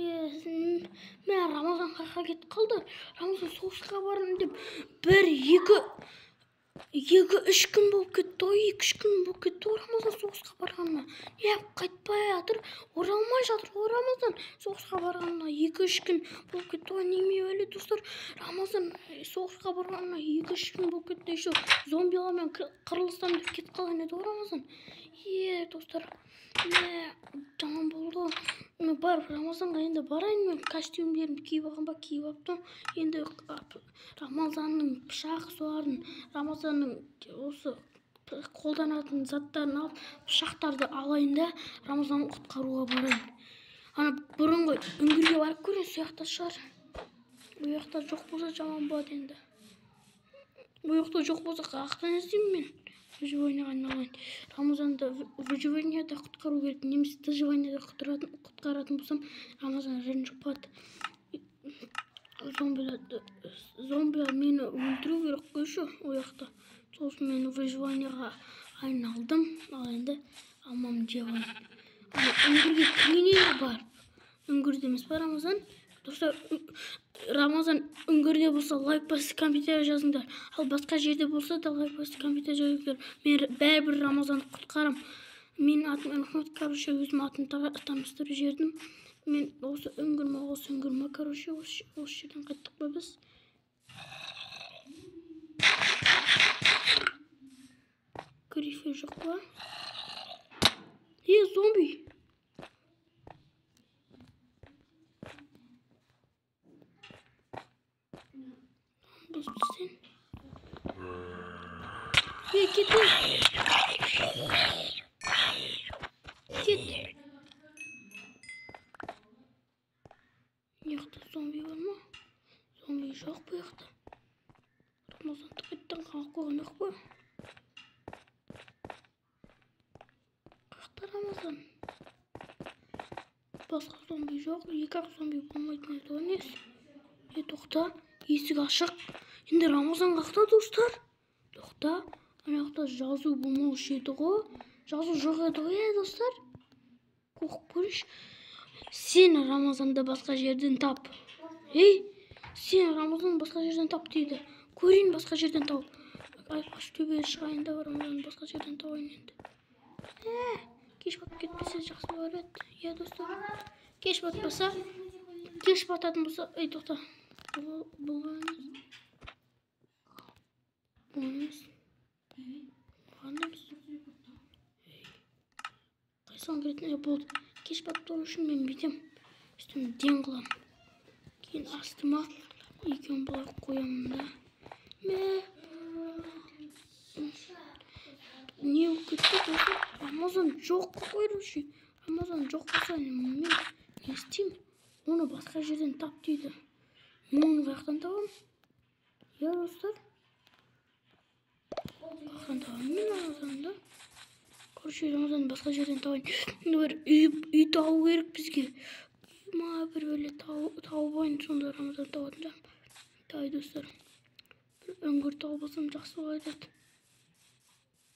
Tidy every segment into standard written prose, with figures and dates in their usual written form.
Мен Рамазан қаққа кетіп қалды. Рамазан соғысқа барам деп 2-3 күн болып кетті ғой. 2-3 күн болып кетті ғой Рамазан соғысқа барғанына. Қайтпай жатыр, оралмай жатыр ғой Рамазан соғысқа барғанына. 2-3 күн болып кетті ғой. Неме өлі достар, Рамазан соғысқа барғанына 2-3 күн болып кетті. Еще зомбилармен қырылыстан деп кетіп қалған еді ғой Рамазан. Достар, жаман болды. Бар Рамазанға енді барайын, мен костюмдерімді киіп алған ба, киіп алыптым. Енді Рамазанның пышағы соғарын, Рамазанның осы қолданатын заттарын алып, пышақтарды алайын да Рамазанды құтқаруға барайын. Ана бұрынғы үңгірге барып көрейін, сол жақта шығар. Бұл жақта жоқ болса жаман болады енді. Бұл жақта жоқ болса қаяқтан іздеймін мен? Выживаниеға айналайын. Рамазанды выживаниеда құтқару керек. Немесе доживаниеда құтқаратын болсам, Рамазан ренжіп қалады. Зомбилар мені өлтіру керек қойшы ол жақта. Сосын мен выживаниеға айналдым. Ал енді алмамды жеп алайын. Үңгірге кірейін бар. Үңгірде емес па Рамазан? Достар, Рамазан үңгірде болса лайк-басты компьютерге жазыңдар. Ал басқа жерде болса да лайк-басты компьютерге жазыңдар. Мен бәрібір Рамазанды құтқарам. Менің атым Ахмет, короче, өзім атын таныстырып жібердім. Мен осы үңгір ма, короче, осы жерден қайттық па біз? Грифер жоқ па? Зомби! Сен. Кет. Яқта зомби бар ма? Зомби жоқ бұл яқта. Рамазанды қайттан қалып қойған жоқ па? Қақта Рамазан? Басқа зомби жоқ, 2-ақ зомби болмайтын еді ғой несі? Тоқта, есік ашық. Енді Рамазан қақта достар? Тоқта, ана жақта жазу болмаушы еді ғой. Жазу жоқ еді ғой достар? Қоқып көріш. Сен Рамазанды басқа жерден тап. Сен Рамазанды басқа жерден тап дейді. Көрейін басқа жерден тауып. Аш төбеге шығайын да Рамазанды басқа жерден тауайын енді. Кеш батып кетпесе жақсы болар еді. Достар, кеш батпаса, кеш бататын болса, тоқта. Бұл емес. Қайсан керетін болды. Кеш батып тұру үшін мен бүйтем. Үстім ден қылам. Кейін астыма екеуін бұлар қоямын да. Не ол кетті достар? Рамазан жоқ қойрушы. Рамазан жоқ болса мен не істеймін? Оны басқа жерден тап дейді. Мен оны қаяқтан табам? Достар. Қаяқтан табам мен Рамазанды? Короче, Рамазанды басқа жерден табайын. Бір үй тауы керек бізге. Бір бөле тауып айын, сонда Рамазан табатын жағын. Тай достар. Бір үңгір тауып алсам жақсы болады еді.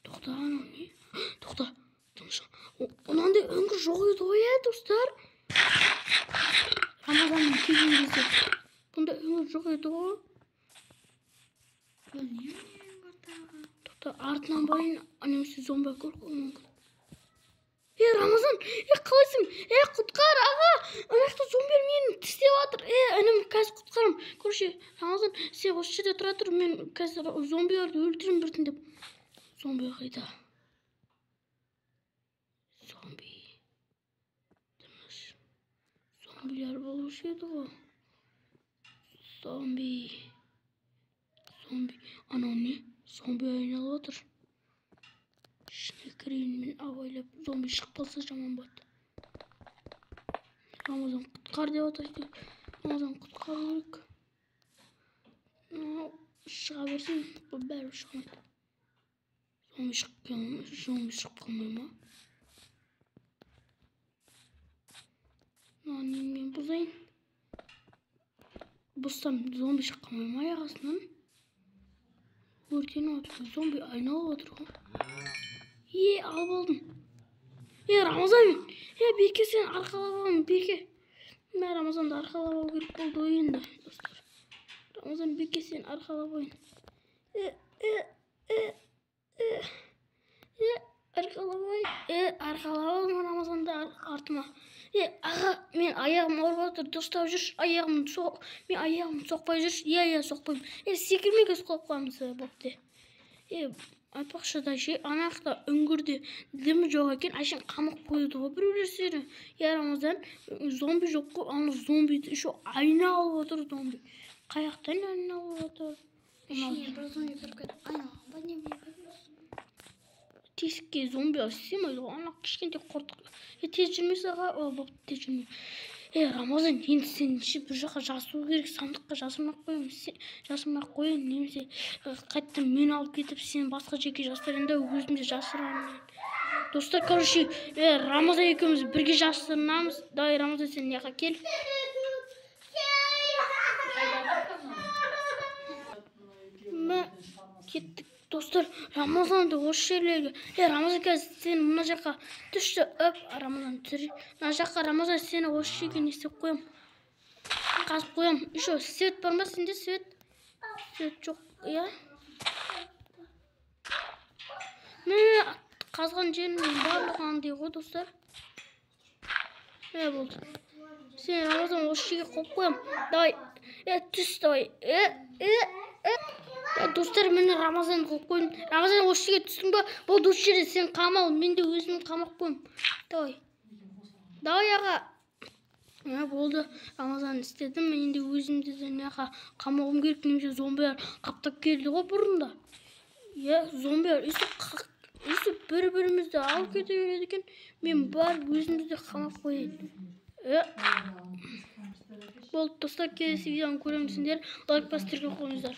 Тоқта, анау не? Тоқта, тыныштық. Онандай үңгір жоқ еді ғой достар. Рамазанның келген кезде. Бұнда үңгір жоқ еді ғой. Тоқта, артынан барайын, немесе зомби көріп мүмкін. Рамазан, қалайсың? Құтқар, аға! Ана жақта зомбилер мені тістеп жатыр. Інім қазір құтқарам. Короче, Рамазан, сен осы жерде тұра тұр, мен қазір зомбиларды өлтірем біртіндеп. Зомби қайда? Зомби. Тыныш. Зомбилер болушы еді ғой. Зомби. Анау не? Зомби айналып отыр. Ішіне кірейін мен абайлап. Зомби шығып қалса жаман болады. Рамазан құтқар деп отыр. Рамазан құтқар керек. Шыға берсін. Бәрі шығамайды. Зомби шығып қалмай ма? Мен бұзайын. Бұзсам зомби шығып қалмай ма аяғасынан? Өртеніп отыр. Зомби айналып отыр ғой. Алып алдым. Рамазан, Берке, сен арқалап алам, Берке. Мен Рамазанды арқалап керек болды ойында, достар. Рамазан беке сен арқалап ойын. Арқалап ойын. Арқалап ойын Рамазанды артыма. Аға, мен аяғым ауырып жатыр, дұрыстап жүрші, мен аяғым соқпай жүрші. Иә, соқпаймын. Секірмеге соқып қоямыз, бопты. Айтпақшы да анақта үңгірде дым жоқ екен, әшейін қамық қойды ғой біреулер сені. Рамазан, зомби жоқ қой, ана зомбиді еще айналып отыр зомби. Қаяқтан айналып отыр? Bir zombi kіріп кетіп айналғанда не болады? Тесікке зомби істемейді ғой, ана кішкентай қортық. Тез жүрмесе аға, бопты тез жүрмей. Рамазан, енді сен бір жаққа жасыру керек, сандыққа жасырмақ қойын, немесе қайттан мен алып кетіп, сен басқа жеке жасырында өзімде жасырамын. Достар, короче, Рамазан екеуміз бірге жасырынамыз. Давай, Рамазан, сен неға кел. Кеттік. Достар, Рамазанды осы жерлерге. Рамазан, қазір сен мына жаққа түсті. Рамазан түсір. Мына жаққа Рамазан сені осы жерге не істеп қоям. Қазып қоям. Еще свет бар ма сенде, свет? Свет жоқ, иә? Міне қазған жерімнің барлығы андай ғой, достар. Болды. Сен Рамазан осы жерге қойып қоям. Давай. Түс, давай. Достар, мені Рамазан қойып қойын. Рамазан осы жерге түстің ба? Болды, осы жерде сен қамал, мен де өзімді қамап қойым. Давай аға. Болды, Рамазан істедім, мен де өзімді неға қамауым керек, немесе зомбилар қаптап келді ғой бұрында. Зомбилар өйстіп бір-бірімізді алып кете береді екен, мен бар өзімді де қамап қойын. Болды, достар, келесі видеоны көремісіңдер, лайк басып қойыңыздар.